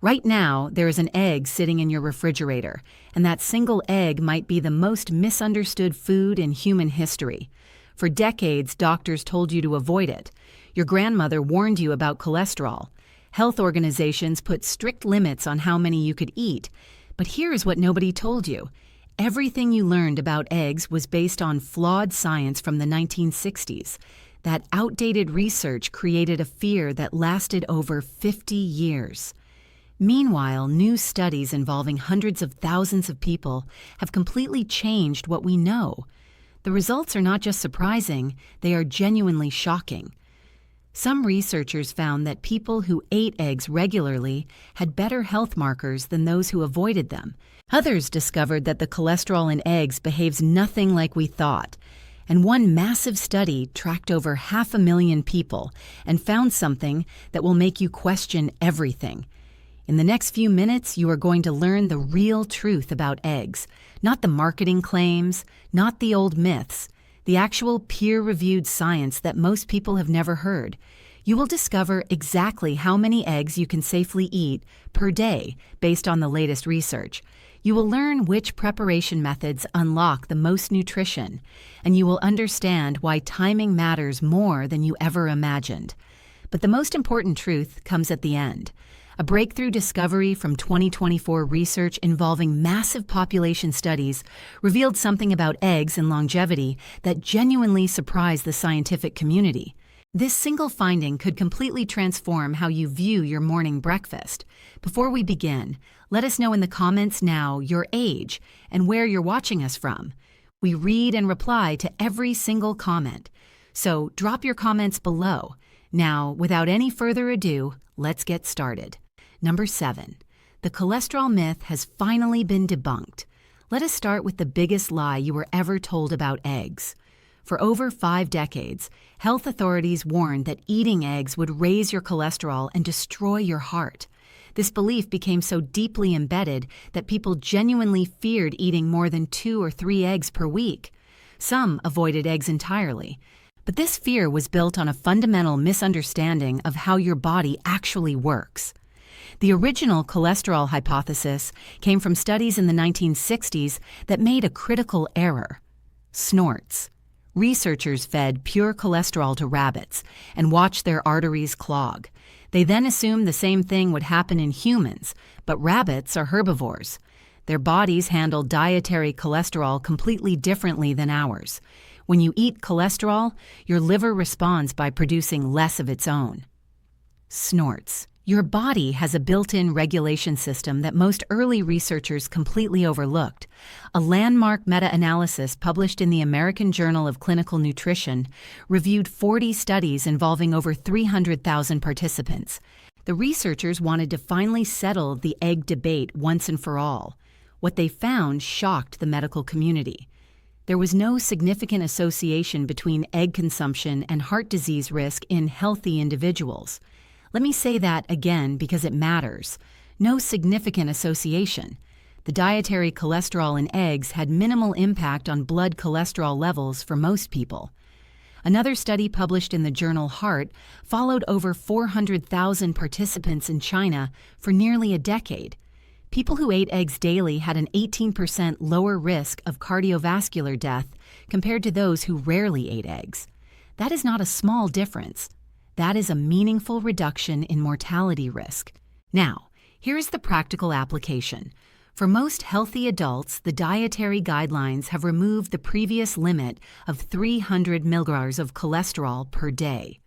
Right now, there is an egg sitting in your refrigerator, and that single egg might be the most misunderstood food in human history. For decades, doctors told you to avoid it. Your grandmother warned you about cholesterol. Health organizations put strict limits on how many you could eat. But here's what nobody told you. Everything you learned about eggs was based on flawed science from the 1960s. That outdated research created a fear that lasted over 50 years. Meanwhile, new studies involving hundreds of thousands of people have completely changed what we know. The results are not just surprising, they are genuinely shocking. Some researchers found that people who ate eggs regularly had better health markers than those who avoided them. Others discovered that the cholesterol in eggs behaves nothing like we thought. And one massive study tracked over 500,000 people and found something that will make you question everything. In the next few minutes, you are going to learn the real truth about eggs, not the marketing claims, not the old myths, the actual peer-reviewed science that most people have never heard. You will discover exactly how many eggs you can safely eat per day based on the latest research. You will learn which preparation methods unlock the most nutrition, and you will understand why timing matters more than you ever imagined. But the most important truth comes at the end. A breakthrough discovery from 2024 research involving massive population studies revealed something about eggs and longevity that genuinely surprised the scientific community. This single finding could completely transform how you view your morning breakfast. Before we begin, let us know in the comments now your age and where you're watching us from. We read and reply to every single comment. So drop your comments below. Now, without any further ado, let's get started. Number 7. The cholesterol myth has finally been debunked. Let us start with the biggest lie you were ever told about eggs. For over 5 decades, health authorities warned that eating eggs would raise your cholesterol and destroy your heart. This belief became so deeply embedded that people genuinely feared eating more than 2 or 3 eggs per week. Some avoided eggs entirely. But this fear was built on a fundamental misunderstanding of how your body actually works. The original cholesterol hypothesis came from studies in the 1960s that made a critical error. Snorts. Researchers fed pure cholesterol to rabbits and watched their arteries clog. They then assumed the same thing would happen in humans, but rabbits are herbivores. Their bodies handle dietary cholesterol completely differently than ours. When you eat cholesterol, your liver responds by producing less of its own. Snorts. Your body has a built-in regulation system that most early researchers completely overlooked. A landmark meta-analysis published in the American Journal of Clinical Nutrition reviewed 40 studies involving over 300,000 participants. The researchers wanted to finally settle the egg debate once and for all. What they found shocked the medical community. There was no significant association between egg consumption and heart disease risk in healthy individuals. Let me say that again because it matters. No significant association. The dietary cholesterol in eggs had minimal impact on blood cholesterol levels for most people. Another study published in the journal Heart followed over 400,000 participants in China for nearly a decade. People who ate eggs daily had an 18% lower risk of cardiovascular death compared to those who rarely ate eggs. That is not a small difference. That is a meaningful reduction in mortality risk. Now, here is the practical application. For most healthy adults, the dietary guidelines have removed the previous limit of 300 milligrams of cholesterol per day.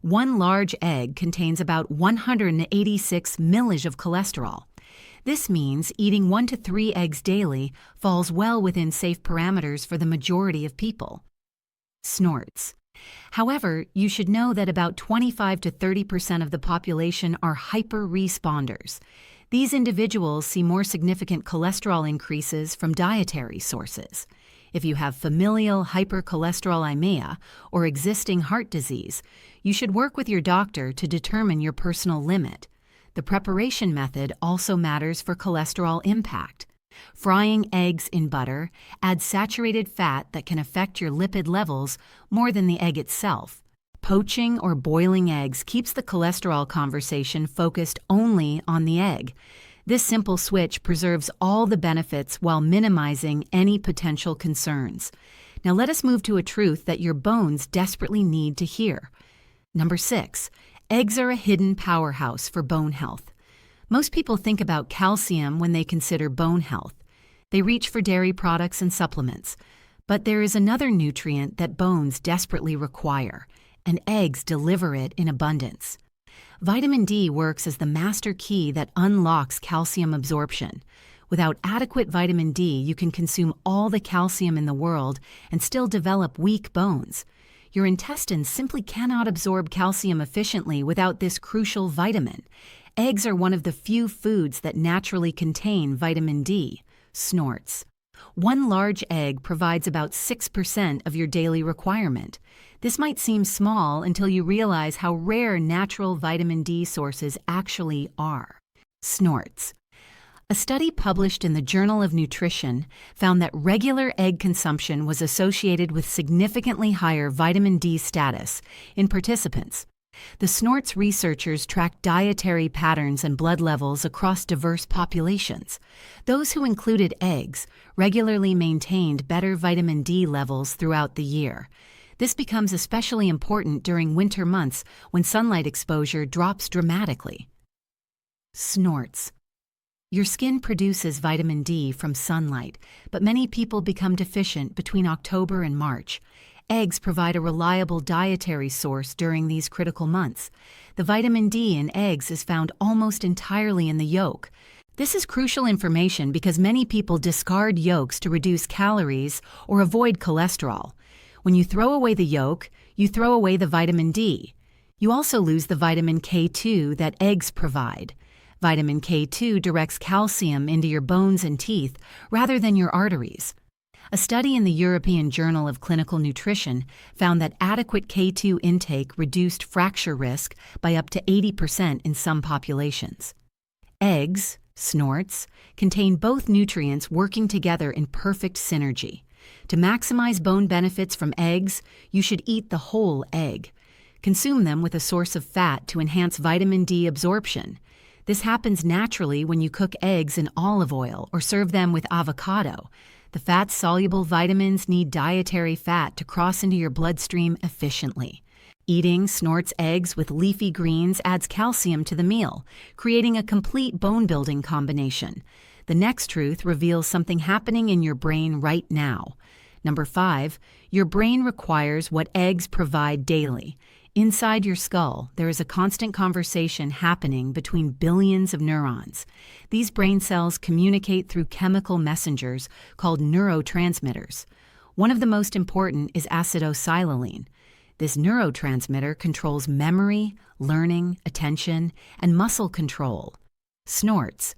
One large egg contains about 186 milliliters of cholesterol. This means eating 1 to 3 eggs daily falls well within safe parameters for the majority of people. Snorts. However, you should know that about 25 to 30% of the population are hyper-responders. These individuals see more significant cholesterol increases from dietary sources. If you have familial hypercholesterolemia or existing heart disease, you should work with your doctor to determine your personal limit. The preparation method also matters for cholesterol impact. Frying eggs in butter adds saturated fat that can affect your lipid levels more than the egg itself. Poaching or boiling eggs keeps the cholesterol conversation focused only on the egg. This simple switch preserves all the benefits while minimizing any potential concerns. Now let us move to a truth that your bones desperately need to hear. Number 6. Eggs are a hidden powerhouse for bone health. Most people think about calcium when they consider bone health. They reach for dairy products and supplements. But there is another nutrient that bones desperately require, and eggs deliver it in abundance. Vitamin D works as the master key that unlocks calcium absorption. Without adequate vitamin D, you can consume all the calcium in the world and still develop weak bones. Your intestines simply cannot absorb calcium efficiently without this crucial vitamin. Eggs are one of the few foods that naturally contain vitamin D. Snorts. One large egg provides about 6% of your daily requirement. This might seem small until you realize how rare natural vitamin D sources actually are. Snorts. A study published in the Journal of Nutrition found that regular egg consumption was associated with significantly higher vitamin D status in participants. The Snorts researchers tracked dietary patterns and blood levels across diverse populations. Those who included eggs regularly maintained better vitamin D levels throughout the year. This becomes especially important during winter months when sunlight exposure drops dramatically. Snorts. Your skin produces vitamin D from sunlight, but many people become deficient between October and March. Eggs provide a reliable dietary source during these critical months. The vitamin D in eggs is found almost entirely in the yolk. This is crucial information because many people discard yolks to reduce calories or avoid cholesterol. When you throw away the yolk, you throw away the vitamin D. You also lose the vitamin K2 that eggs provide. Vitamin K2 directs calcium into your bones and teeth rather than your arteries. A study in the European Journal of Clinical Nutrition found that adequate K2 intake reduced fracture risk by up to 80% in some populations. Eggs, snorts, contain both nutrients working together in perfect synergy. To maximize bone benefits from eggs, you should eat the whole egg. Consume them with a source of fat to enhance vitamin D absorption. This happens naturally when you cook eggs in olive oil or serve them with avocado. The fat-soluble vitamins need dietary fat to cross into your bloodstream efficiently. Eating Snorts eggs with leafy greens adds calcium to the meal, creating a complete bone-building combination. The next truth reveals something happening in your brain right now. Number 5, your brain requires what eggs provide daily. Inside your skull, there is a constant conversation happening between billions of neurons. These brain cells communicate through chemical messengers called neurotransmitters. One of the most important is acetylcholine. This neurotransmitter controls memory, learning, attention, and muscle control. Snorts.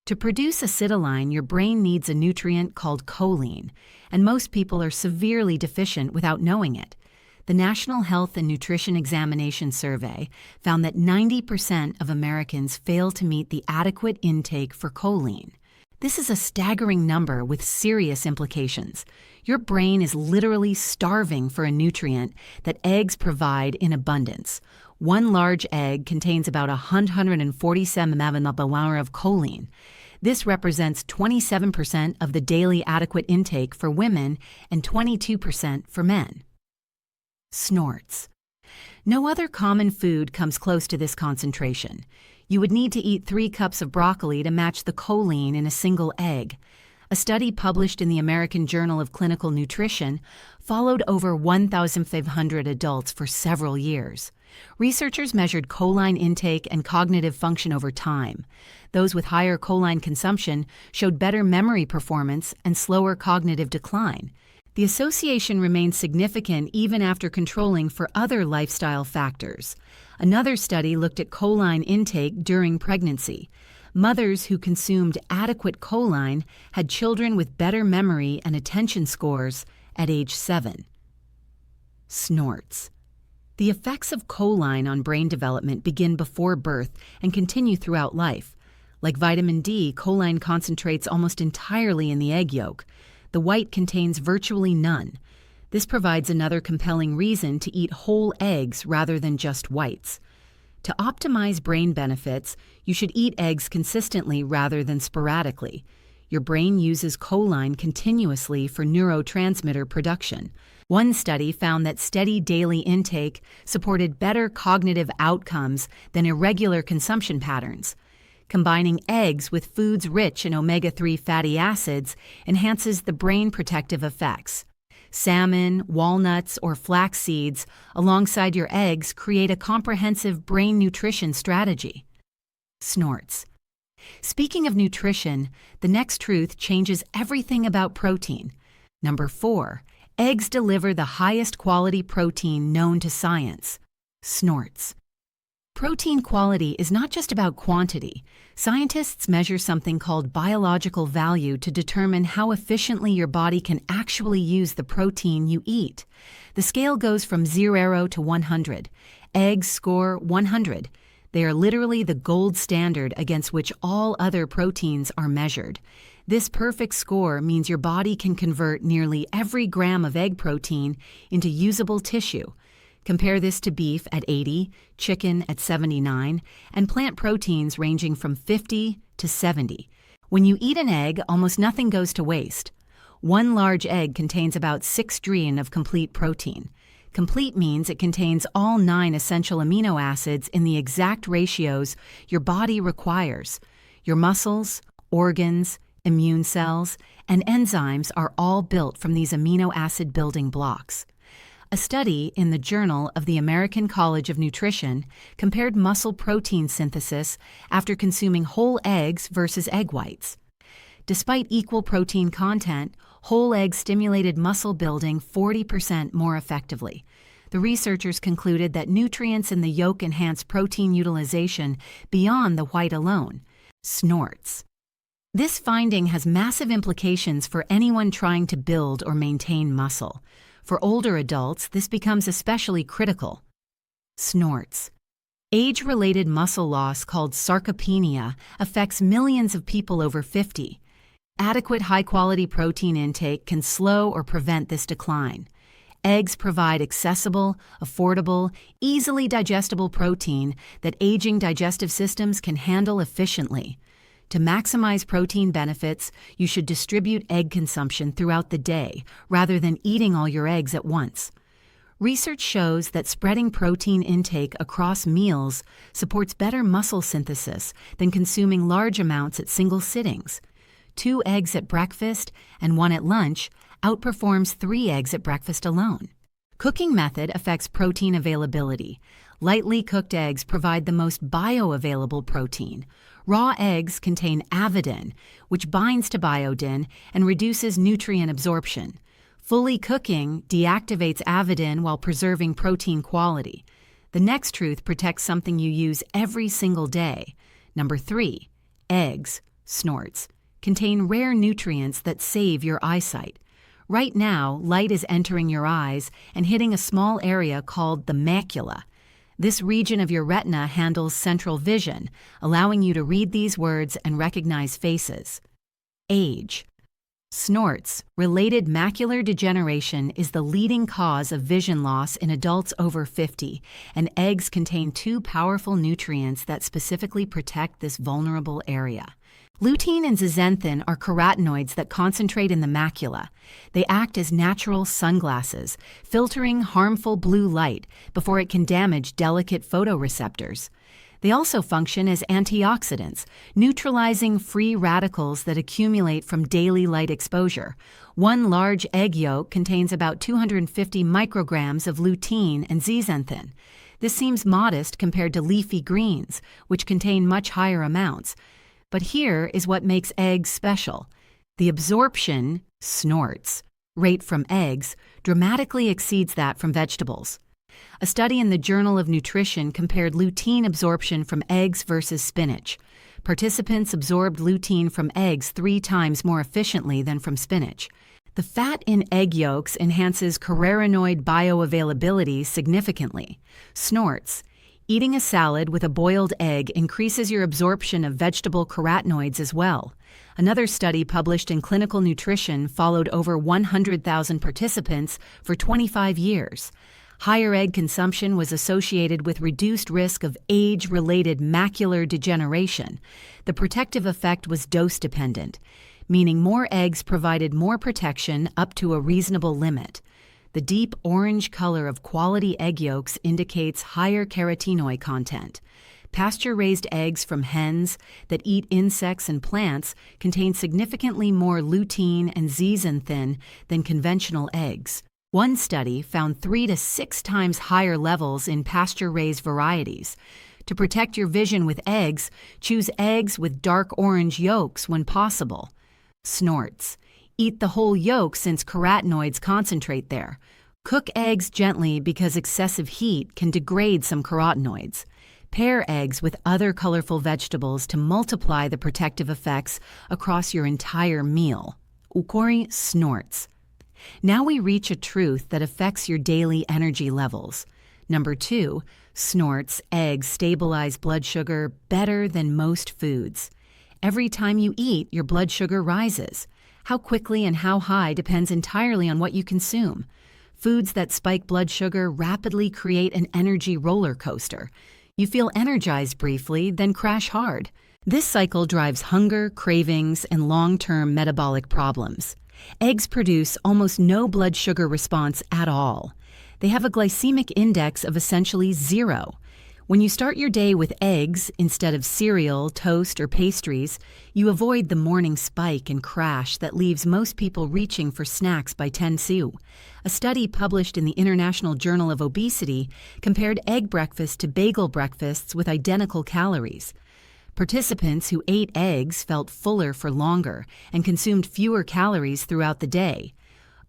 To produce acetylcholine, your brain needs a nutrient called choline, and most people are severely deficient without knowing it. The National Health and Nutrition Examination Survey found that 90% of Americans fail to meet the adequate intake for choline. This is a staggering number with serious implications. Your brain is literally starving for a nutrient that eggs provide in abundance. One large egg contains about 147 mg of choline. This represents 27% of the daily adequate intake for women and 22% for men. Snorts. No other common food comes close to this concentration. You would need to eat 3 cups of broccoli to match the choline in a single egg. A study published in the American Journal of Clinical Nutrition followed over 1,500 adults for several years. Researchers measured choline intake and cognitive function over time. Those with higher choline consumption showed better memory performance and slower cognitive decline. The association remains significant even after controlling for other lifestyle factors. Another study looked at choline intake during pregnancy. Mothers who consumed adequate choline had children with better memory and attention scores at age 7. Snorts. The effects of choline on brain development begin before birth and continue throughout life. Like vitamin D, choline concentrates almost entirely in the egg yolk. The white contains virtually none. This provides another compelling reason to eat whole eggs rather than just whites. To optimize brain benefits, you should eat eggs consistently rather than sporadically. Your brain uses choline continuously for neurotransmitter production. One study found that steady daily intake supported better cognitive outcomes than irregular consumption patterns. Combining eggs with foods rich in omega-3 fatty acids enhances the brain protective effects. Salmon, walnuts, or flax seeds alongside your eggs create a comprehensive brain nutrition strategy. Snorts. Speaking of nutrition, the next truth changes everything about protein. Number 4, eggs deliver the highest quality protein known to science. Snorts. Protein quality is not just about quantity. Scientists measure something called biological value to determine how efficiently your body can actually use the protein you eat. The scale goes from 0 to 100. Eggs score 100. They are literally the gold standard against which all other proteins are measured. This perfect score means your body can convert nearly every gram of egg protein into usable tissue. Compare this to beef at 80, chicken at 79, and plant proteins ranging from 50 to 70. When you eat an egg, almost nothing goes to waste. One large egg contains about 6 grams of complete protein. Complete means it contains all 9 essential amino acids in the exact ratios your body requires. Your muscles, organs, immune cells, and enzymes are all built from these amino acid building blocks. A study in the Journal of the American College of Nutrition compared muscle protein synthesis after consuming whole eggs versus egg whites. Despite equal protein content, whole eggs stimulated muscle building 40% more effectively. The researchers concluded that nutrients in the yolk enhance protein utilization beyond the white alone. Snorts. This finding has massive implications for anyone trying to build or maintain muscle. For older adults, this becomes especially critical. Snorts. Age-related muscle loss called sarcopenia affects millions of people over 50. Adequate high-quality protein intake can slow or prevent this decline. Eggs provide accessible, affordable, easily digestible protein that aging digestive systems can handle efficiently. To maximize protein benefits, you should distribute egg consumption throughout the day rather than eating all your eggs at once. Research shows that spreading protein intake across meals supports better muscle synthesis than consuming large amounts at single sittings. 2 eggs at breakfast and 1 at lunch outperforms 3 eggs at breakfast alone. Cooking method affects protein availability. Lightly cooked eggs provide the most bioavailable protein. Raw eggs contain avidin, which binds to biodin and reduces nutrient absorption. Fully cooking deactivates avidin while preserving protein quality. The next truth protects something you use every single day. Number 3, eggs, snorts, contain rare nutrients that save your eyesight. Right now, light is entering your eyes and hitting a small area called the macula. This region of your retina handles central vision, allowing you to read these words and recognize faces. Age. Snorts, related macular degeneration, is the leading cause of vision loss in adults over 50, and eggs contain 2 powerful nutrients that specifically protect this vulnerable area. Lutein and zeaxanthin are carotenoids that concentrate in the macula. They act as natural sunglasses, filtering harmful blue light before it can damage delicate photoreceptors. They also function as antioxidants, neutralizing free radicals that accumulate from daily light exposure. 1 large egg yolk contains about 250 micrograms of lutein and zeaxanthin. This seems modest compared to leafy greens, which contain much higher amounts. But here is what makes eggs special. The absorption, snorts, rate from eggs dramatically exceeds that from vegetables. A study in the Journal of Nutrition compared lutein absorption from eggs versus spinach. Participants absorbed lutein from eggs 3 times more efficiently than from spinach. The fat in egg yolks enhances carotenoid bioavailability significantly. Snorts. Eating a salad with a boiled egg increases your absorption of vegetable carotenoids as well. Another study published in Clinical Nutrition followed over 100,000 participants for 25 years. Higher egg consumption was associated with reduced risk of age-related macular degeneration. The protective effect was dose-dependent, meaning more eggs provided more protection up to a reasonable limit. The deep orange color of quality egg yolks indicates higher carotenoid content. Pasture-raised eggs from hens that eat insects and plants contain significantly more lutein and zeaxanthin than conventional eggs. One study found 3 to 6 times higher levels in pasture-raised varieties. To protect your vision with eggs, choose eggs with dark orange yolks when possible. Snorts. Eat the whole yolk since carotenoids concentrate there. Cook eggs gently because excessive heat can degrade some carotenoids. Pair eggs with other colorful vegetables to multiply the protective effects across your entire meal. Ukori snorts. Now we reach a truth that affects your daily energy levels. Number 2, snorts, eggs stabilize blood sugar better than most foods. Every time you eat, your blood sugar rises. How quickly and how high depends entirely on what you consume. Foods that spike blood sugar rapidly create an energy roller coaster. You feel energized briefly, then crash hard. This cycle drives hunger, cravings, and long-term metabolic problems. Eggs produce almost no blood sugar response at all. They have a glycemic index of essentially 0. When you start your day with eggs instead of cereal, toast, or pastries, you avoid the morning spike and crash that leaves most people reaching for snacks by 10 A study published in the International Journal of Obesity compared egg breakfast to bagel breakfasts with identical calories. Participants who ate eggs felt fuller for longer and consumed fewer calories throughout the day.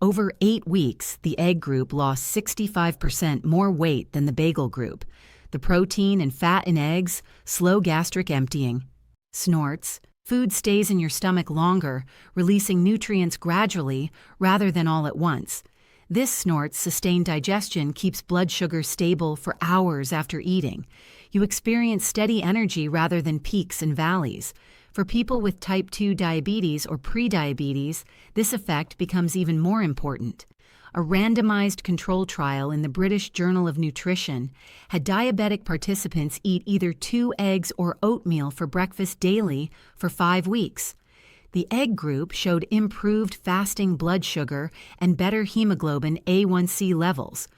Over 8 weeks, the egg group lost 65% more weight than the bagel group. The protein and fat in eggs slow gastric emptying. Snorts. Food stays in your stomach longer, releasing nutrients gradually rather than all at once. This snort's sustained digestion keeps blood sugar stable for hours after eating. You experience steady energy rather than peaks and valleys. For people with type 2 diabetes or prediabetes, this effect becomes even more important. A randomized control trial in the British Journal of Nutrition had diabetic participants eat either 2 eggs or oatmeal for breakfast daily for 5 weeks. The egg group showed improved fasting blood sugar and better hemoglobin A1C levels.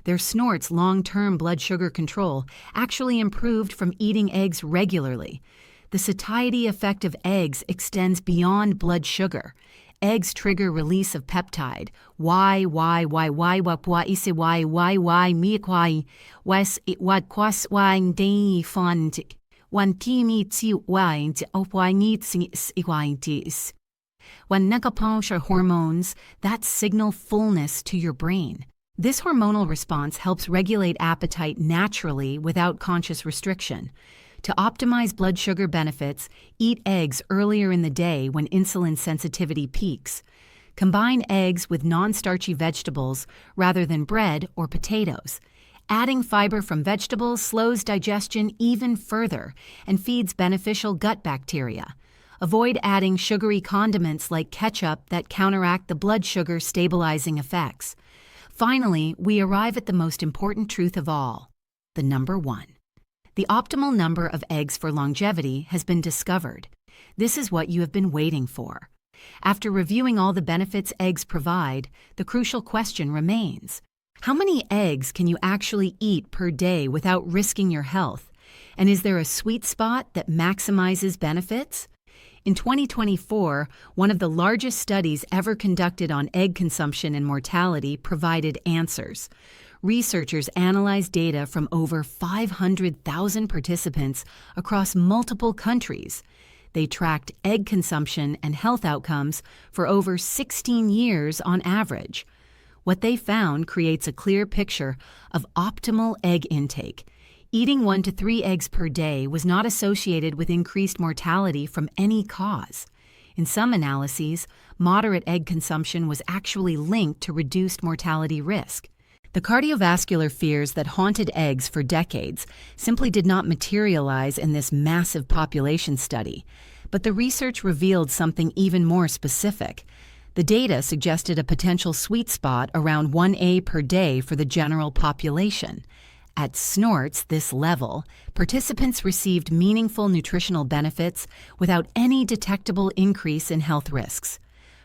Their snorts' long-term blood sugar control actually improved from eating eggs regularly. The satiety effect of eggs extends beyond blood sugar. Eggs trigger release of peptide hormones that signal fullness to your brain. This hormonal response helps regulate appetite naturally without conscious restriction. To optimize blood sugar benefits, eat eggs earlier in the day when insulin sensitivity peaks. Combine eggs with non-starchy vegetables rather than bread or potatoes. Adding fiber from vegetables slows digestion even further and feeds beneficial gut bacteria. Avoid adding sugary condiments like ketchup that counteract the blood sugar stabilizing effects. Finally, we arrive at the most important truth of all, the number 1. The optimal number of eggs for longevity has been discovered. This is what you have been waiting for. After reviewing all the benefits eggs provide, the crucial question remains: how many eggs can you actually eat per day without risking your health? And is there a sweet spot that maximizes benefits? In 2024, one of the largest studies ever conducted on egg consumption and mortality provided answers. Researchers analyzed data from over 500,000 participants across multiple countries. They tracked egg consumption and health outcomes for over 16 years on average. What they found creates a clear picture of optimal egg intake. Eating 1 to 3 eggs per day was not associated with increased mortality from any cause. In some analyses, moderate egg consumption was actually linked to reduced mortality risk. The cardiovascular fears that haunted eggs for decades simply did not materialize in this massive population study, but the research revealed something even more specific. The data suggested a potential sweet spot around 1A per day for the general population. At snorts this level, participants received meaningful nutritional benefits without any detectable increase in health risks.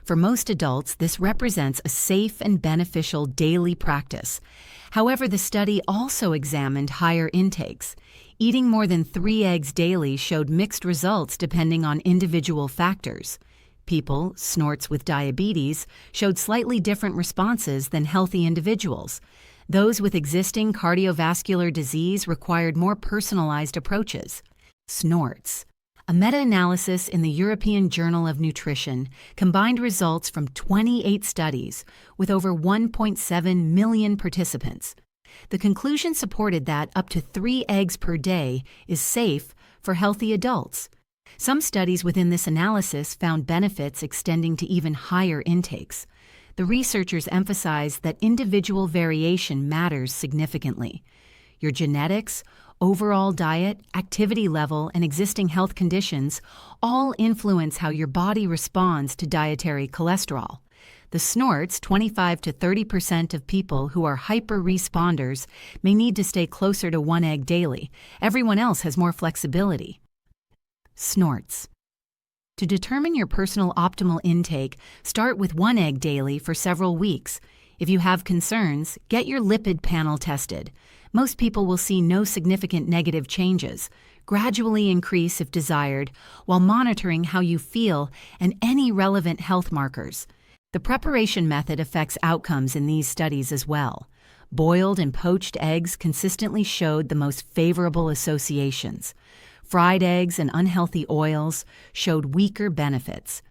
For most adults, this represents a safe and beneficial daily practice. However, the study also examined higher intakes. Eating more than 3 eggs daily showed mixed results depending on individual factors. People, snorts with diabetes, showed slightly different responses than healthy individuals. Those with existing cardiovascular disease required more personalized approaches. Snorts. A meta-analysis in the European Journal of Nutrition combined results from 28 studies with over 1.7 million participants. The conclusion supported that up to 3 eggs per day is safe for healthy adults. Some studies within this analysis found benefits extending to even higher intakes. The researchers emphasized that individual variation matters significantly. Your genetics, overall diet, activity level, and existing health conditions all influence how your body responds to dietary cholesterol. The snorts, 25 to 30% of people who are hyper-responders may need to stay closer to 1 egg daily. Everyone else has more flexibility. Snorts. To determine your personal optimal intake, start with 1 egg daily for several weeks. If you have concerns, get your lipid panel tested. Most people will see no significant negative changes. Gradually increase if desired, while monitoring how you feel and any relevant health markers. The preparation method affects outcomes in these studies as well. Boiled and poached eggs consistently showed the most favorable associations. Fried eggs and unhealthy oils showed weaker benefits.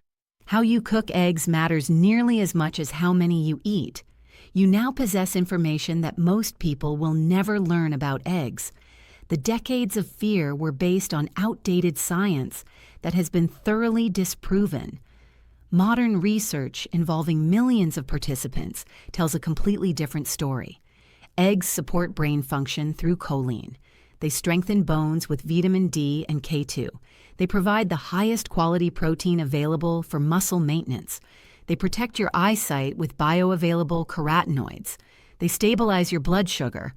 How you cook eggs matters nearly as much as how many you eat. You now possess information that most people will never learn about eggs. The decades of fear were based on outdated science that has been thoroughly disproven. Modern research involving millions of participants tells a completely different story. Eggs support brain function through choline. They strengthen bones with vitamin D and K2. They provide the highest quality protein available for muscle maintenance. They protect your eyesight with bioavailable carotenoids. They stabilize your blood sugar.